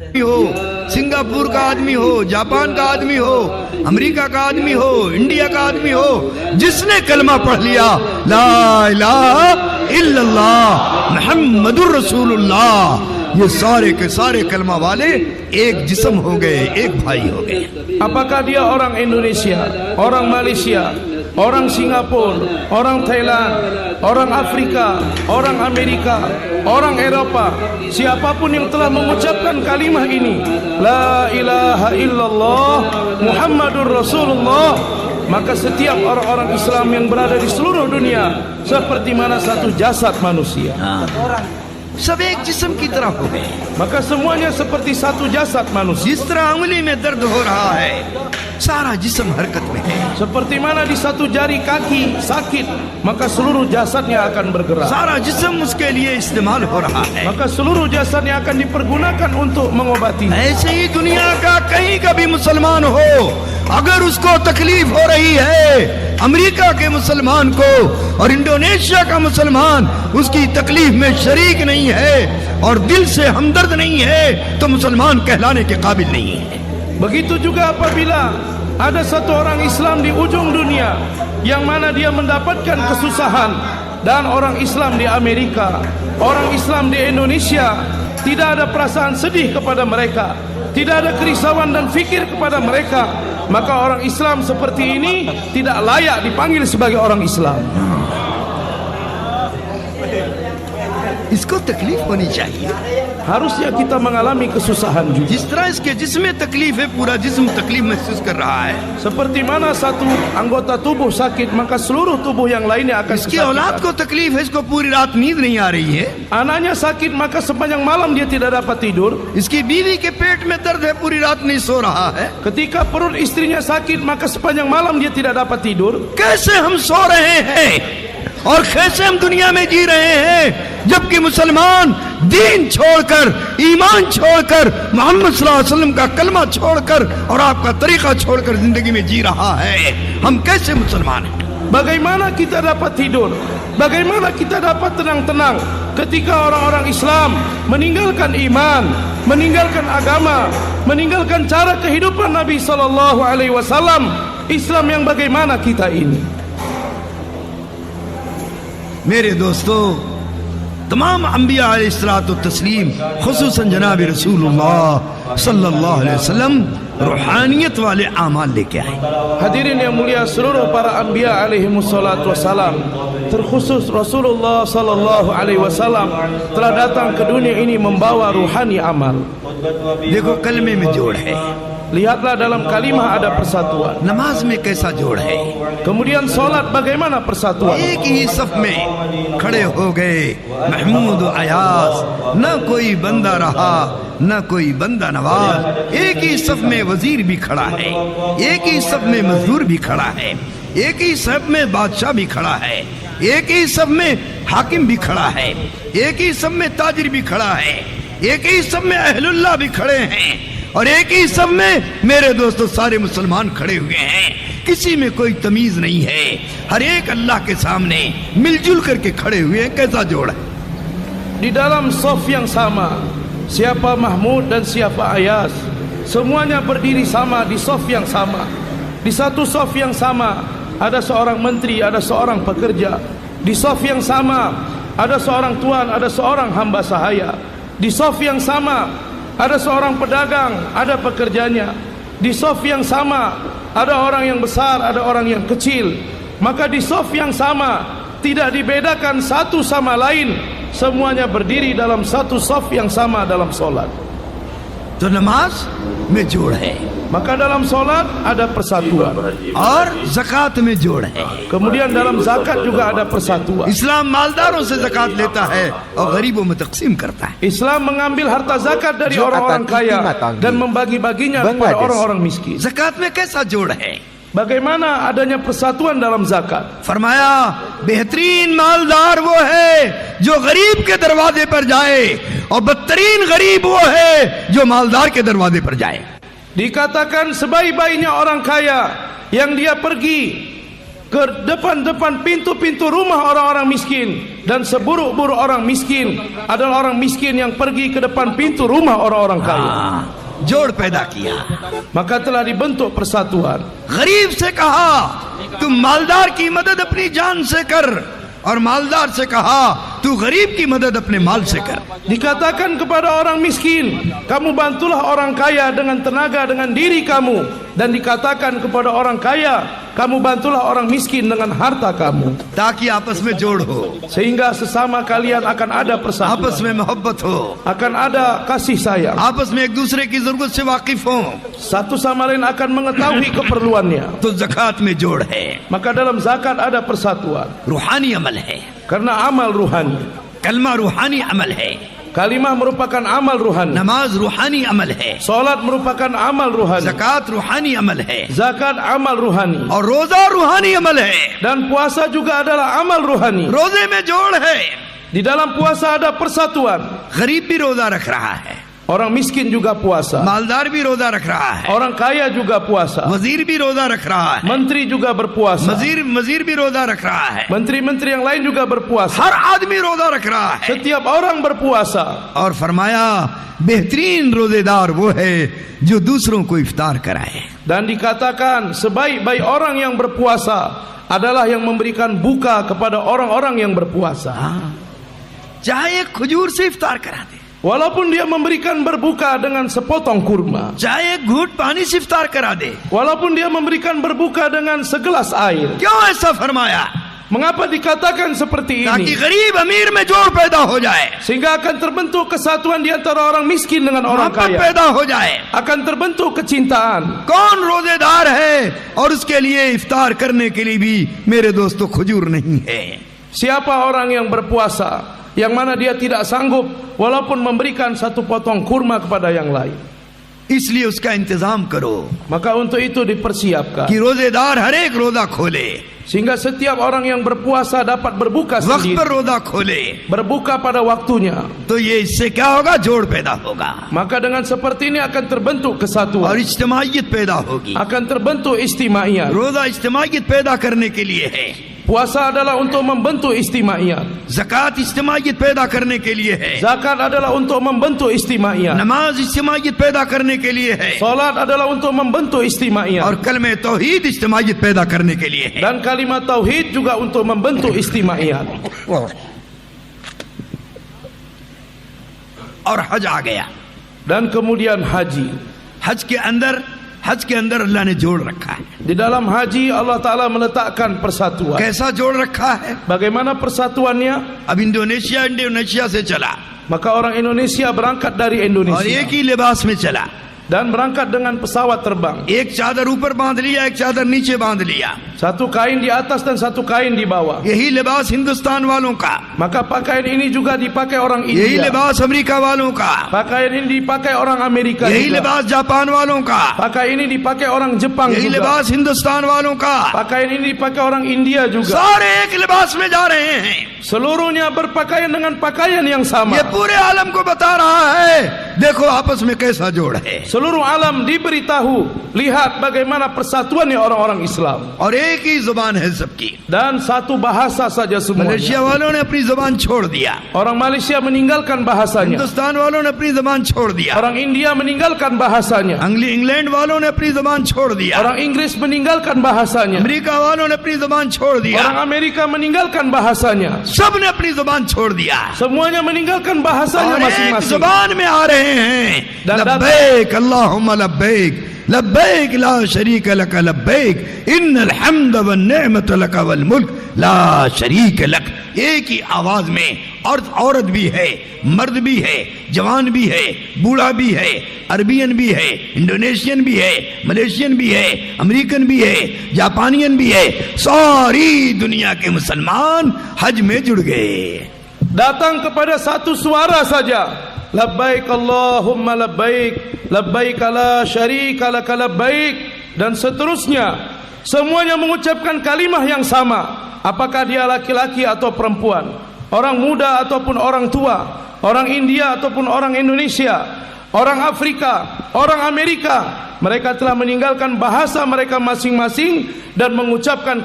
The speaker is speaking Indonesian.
हो, सिंगापुर का आदमी हो, जापान का आदमी हो, अमेरिका का आदमी हो, इंडिया का आदमी हो, जिसने कलमा पढ़ लिया ला इलाहा इल्लल्लाह मुहम्मदुर रसूलुल्लाह, ये सारे के सारे कलमा वाले एक जिस्म हो गए, एक भाई हो गए। Apakah dia orang Indonesia, orang Malaysia, orang Singapura, orang Thailand, orang Afrika, orang Amerika, orang Eropa, siapapun yang telah mengucapkan kalimah ini, la ilaha illallah Muhammadur Rasulullah, maka setiap orang-orang Islam yang berada di seluruh dunia seperti mana satu jasad manusia. सब एक जिस्म की तरह हो गए, Maka semuanya seperti satu jasad manusia. जिस तरह उंगली में दर्द हो रहा है, सारा जिस्म हरकत में है, Seperti mana di satu jari kaki sakit, maka seluruh jasadnya akan bergerak. सारा जिस्म उसके लिए इस्तेमाल हो रहा है। Maka seluruh jasadnya akan dipergunakan untuk mengobati. ऐसे ही दुनिया का कहीं का भी मुसलमान हो, अगर उसको तकलीफ हो रही है, अमेरिका के मुसलमान को और इंडोनेशिया का मुसलमान उसकी तकलीफ में शरीक नहीं है और दिल से हमदर्द नहीं है, तो मुसलमान कहलाने के काबिल नहीं है। Begitu juga apabila ada satu orang Islam di ujung dunia yang mana dia mendapatkan kesusahan, dan orang Islam di Amerika, orang Islam di Indonesia tidak ada perasaan sedih kepada mereka, tidak ada kerisauan dan fikir kepada mereka, maka orang Islam seperti ini tidak layak dipanggil sebagai orang Islam. इसको तकलीफ होनी चाहिए। Harusnya kita mengalami kesusahan juga. जिस तरह इसके जिस्म में तकलीफ है, पूरा जिस्म तकलीफ महसूस कर रहा है। Seperti mana satu anggota tubuh sakit, maka seluruh tubuh yang lainnya akan इसकी औलाद kesakitan. को तकलीफ है, इसको पूरी रात नींद नहीं आ रही है। Anaknya sakit, maka sepanjang malam dia tidak dapat tidur. इसकी बीवी के पेट में दर्द है, पूरी रात नहीं सो रहा है। Ketika perut istrinya sakit, maka sepanjang malam dia tidak dapat tidur. कैसे हम सो रहे हैं और कैसे हम दुनिया में जी रहे हैं, जबकि मुसलमान दीन छोड़कर, ईमान छोड़कर, मोहम्मद सल्लल्लाहु अलैहि वसल्लम का कलमा छोड़कर और आपका तरीका छोड़कर जिंदगी में जी रहा है। हम कैसे मुसलमान हैं? Bagaimana kita dapat tidur? Bagaimana kita dapat tenang-tenang ketika orang-orang Islam meninggalkan iman, meninggalkan agama, meninggalkan cara kehidupan Nabi sallallahu alaihi wasallam? Islam yang bagaimana kita ini? मेरे दोस्तों, तमाम अंबिया अलैहिस्सलातु तस्लीम, खुसूसन जनाब रसूलुल्लाह सल्लल्लाहु अलैहि वसल्लम रूहानियत वाले आमाल लेके आए। Hadirin yang mulia, seluruh para anbiya alaihi wassalatu wassalam, terkhusus Rasulullah sallallahu alaihi wasallam telah datang ke dunia ini membawa ruhani amal. देखो कलमे में जोड़ है, Lihatlah dalam kalimah ada persatuan. नमाज में कैसा जोड़ है। Kemudian solat bagaimana persatuan? एक ही सफ में खड़े हो गए महमूद अयाज, न कोई बंदा रहा न कोई बंदा नवाज। एक ही सफ में वजीर भी खड़ा है, एक ही सफ में मजदूर भी खड़ा है, एक ही सफ में बादशाह भी खड़ा है, एक ही सफ में हाकिम भी खड़ा है, एक ही सफ में ताजिर भी खड़ा है, एक ही सफ में अहलुल्लाह भी खड़े हैं, और एक ही सब में मेरे दोस्तों सारे मुसलमान खड़े हुए हैं। किसी में कोई तमीज नहीं है, हर एक अल्लाह के सामने मिलजुल करके खड़े हुए हैं। कैसा जोड़ है? Di dalam sof yang sama, siapa Mahmud dan siapa Ayas, semuanya berdiri sama di sof yang sama. Di satu sof yang sama ada seorang menteri, ada seorang pekerja. Di sof yang sama ada seorang tuan, ada seorang hamba sahaya. Di sof yang sama ada seorang pedagang, ada pekerjanya. Di sof yang sama ada orang yang besar, ada orang yang kecil. Maka di sof yang sama tidak dibedakan satu sama lain, semuanya berdiri dalam satu sof yang sama dalam solat. तो नमाज में जोड़ है, Maka dalam solat ada persatuan. और ज़कात में जोड़ है। Kemudian dalam zakat juga ada persatuan. इस्लाम मालदारों से ज़कात लेता है और गरीबों में तकसीम करता है। Islam mengambil harta zakat dari orang-orang kaya dan membagi-baginya kepada orang-orang miskin. ज़कात में कैसा जोड़ है? Bagaimana adanya persatuan dalam zakat? फरमाया बेहतरीन मालदार वो है जो गरीब के दरवाजे पर जाए, और बदतरीन गरीब वो है जो मालदार के दरवाजे पर जाए। Dikatakan sebaik-baiknya orang kaya yang dia pergi ke depan-depan pintu-pintu rumah orang-orang miskin, dan seburuk-buruk orang miskin adalah orang miskin yang pergi ke depan pintu rumah orang-orang kaya. जोड़ पैदा किया, Maka telah dibentuk persatuan. गरीब से कहा तुम मालदार की मदद अपनी जान से कर, और मालदार से कहा तू गरीब की मदद अपने माल से कर. Dikatakan kepada orang miskin, kamu bantulah orang kaya dengan tenaga, dengan diri kamu. Dan dikatakan kepada orang kaya, kamu bantulah orang miskin dengan harta kamu. ताकि आपस में जोड़ हो, Sehingga sesama kalian akan ada persatuan, आपस में मोहब्बत हो, akan ada kasih sayang, आपस में एक दूसरे की जरूरत से वाकिफ हो. satu sama lain akan mengetahui keperluannya. तो ज़कात में जोड़ है, Maka dalam zakat ada persatuan, रूहानी अमल है, karena amal ruhani. कलमा रूहानी अमल है, Kalimah merupakan amal ruhani, नमाज रूहानी अमल है, salat merupakan amal ruhani, ज़कात रूहानी अमल है, zakat amal ruhani, और रोजा रूहानी अमल है. dan puasa juga adalah amal ruhani. रोजे में जोड़ है, Di dalam puasa ada persatuan. गरीब भी रोजा रख रहा है, Orang miskin juga puasa, मालदार भी रोजा रख रहा है, orang kaya juga puasa, वजीर भी रोजा रख रहा है, menteri juga berpuasa, वजीर भी रोजा रख रहा है, menteri-menteri yang lain juga berpuasa. हर आदमी रोजा रख रहा है. Setiap orang berpuasa. और फरमाया बेहतरीन रोजेदार वो है जो दूसरों को इफ्तार कराए. Dan dikatakan sebaik-baik orang yang berpuasa adalah yang memberikan buka kepada orang-orang yang berpuasa. चाहे एक खजूर से इफ्तार करा दे, Walaupun dia memberikan berbuka dengan sepotong kurma, चाहे एक घूंट पानी से इफ्तार करा दे. walaupun dia memberikan berbuka dengan segelas air. क्यों ऐसा फरमाया? Mengapa dikatakan seperti ताकि ini? गरीब अमीर में जोड़ पैदा हो जाए, Sehingga akan terbentuk kesatuan di antara orang miskin dengan orang मोहब्बत kaya. पैदा हो जाए. Akan terbentuk kecintaan. कौन रोजेदार है और उसके लिए इफ्तार करने के लिए भी मेरे दोस्तों खजूर नहीं है. Siapa orang yang berpuasa yang mana dia tidak sanggup walaupun memberikan satu potong kurma kepada yang lain? इसलिए उसका इंतजाम करो Maka untuk itu dipersiapkan, कि रोजेदार हर एक रोजा खोले, sehingga setiap orang yang berpuasa dapat berbuka वक्त पर sendiri, रोजा खोले. berbuka pada waktunya. तो ये इससे क्या होगा? जोड़ पैदा होगा Maka dengan seperti ini akan terbentuk और kesatuan, इज्तिमाइयत पैदा होगी. akan terbentuk istimaiyat. रोजा इज्तिमाइयत पैदा करने के लिए है, Puasa adalah untuk membentuk istimaiyat, ज़कात इज्तिमाइयत पैदा करने के लिए है, zakat adalah untuk membentuk istimaiyat, नमाज इज्तिमाइयत पैदा करने के लिए है, salat adalah untuk membentuk istimaiyat, और कलमे तौहीद इज्तिमाइयत पैदा करने के लिए है. dan kalimat tauhid juga untuk membentuk istimaiyat. और हज आ गया. Dan kemudian haji. हज के अंदर अल्लाह ने जोड़ रखा है. Di dalam haji Allah Ta'ala meletakkan persatuan. कैसा जोड़ रखा है? Bagaimana persatuannya? अब इंडोनेशिया से चला Maka orang Indonesia berangkat dari और Indonesia एक ही लिबास में चला. dan berangkat dengan pesawat terbang. एक चादर ऊपर बांध लिया, एक चादर नीचे बांध लिया. Satu kain di atas dan satu kain di bawah. यही लिबास हिंदुस्तान वालों का, Maka pakaian ini juga dipakai orang यही India. लिबास अमेरिका वालों का, Pakaian ini dipakai orang Amerika यही juga. लिबास जापान वालों का, Pakaian ini dipakai orang Jepang यही juga. लिबास हिंदुस्तान वालों का. Pakaian ini dipakai orang India juga. सारे एक लिबास में जा रहे हैं. Seluruhnya berpakaian dengan pakaian yang sama. ये पूरे आलम को बता रहा है, देखो आपस में कैसा जोड़ है. Seluruh alam diberitahu, lihat bagaimana persatuannya orang-orang Islam. और एक ही जुबान है सबकी. Dan satu bahasa saja semuanya. Malaysia वालों ने अपनी जुबान छोड़ दिया, Orang Malaysia meninggalkan bahasanya. Hindustan वालों ने अपनी जुबान छोड़ दिया, Orang India meninggalkan bahasanya. England वालों ने अपनी जुबान छोड़ दिया, Orang Inggris meninggalkan bahasanya. America वालों ने अपनी जुबान छोड़ दिया. Orang Amerika meninggalkan bahasanya. सब ने अपनी जुबान छोड़ दिया Semuanya meninggalkan bahasanya और एक masing-masing. जुबान में आ रहे हैं. लब्बैक अल्लाहुम्मा लब्बैक लब्बैक ला शरीक लक लब्बैक इन्नल हम्द वन निअमत लक वल मुल्क ला शरीक लक. एक ही आवाज में औरत भी है, मर्द भी है, जवान भी है, बूढ़ा भी है, अरबियन भी है, इंडोनेशियन भी है, मलेशियन भी है, अमेरिकन भी है, जापानियन भी है. सारी दुनिया के मुसलमान हज में जुड़ गए. Datang kepada satu suara saja. Labbaik Allahumma labbaik, labbaik la syarika lak labbaik, dan seterusnya. Semuanya mengucapkan kalimah yang sama. Apakah dia laki-laki atau perempuan, orang muda ataupun orang tua, orang India ataupun orang Indonesia, orang Afrika, orang Amerika. Mereka telah meninggalkan bahasa mereka masing-masing dan mengucapkan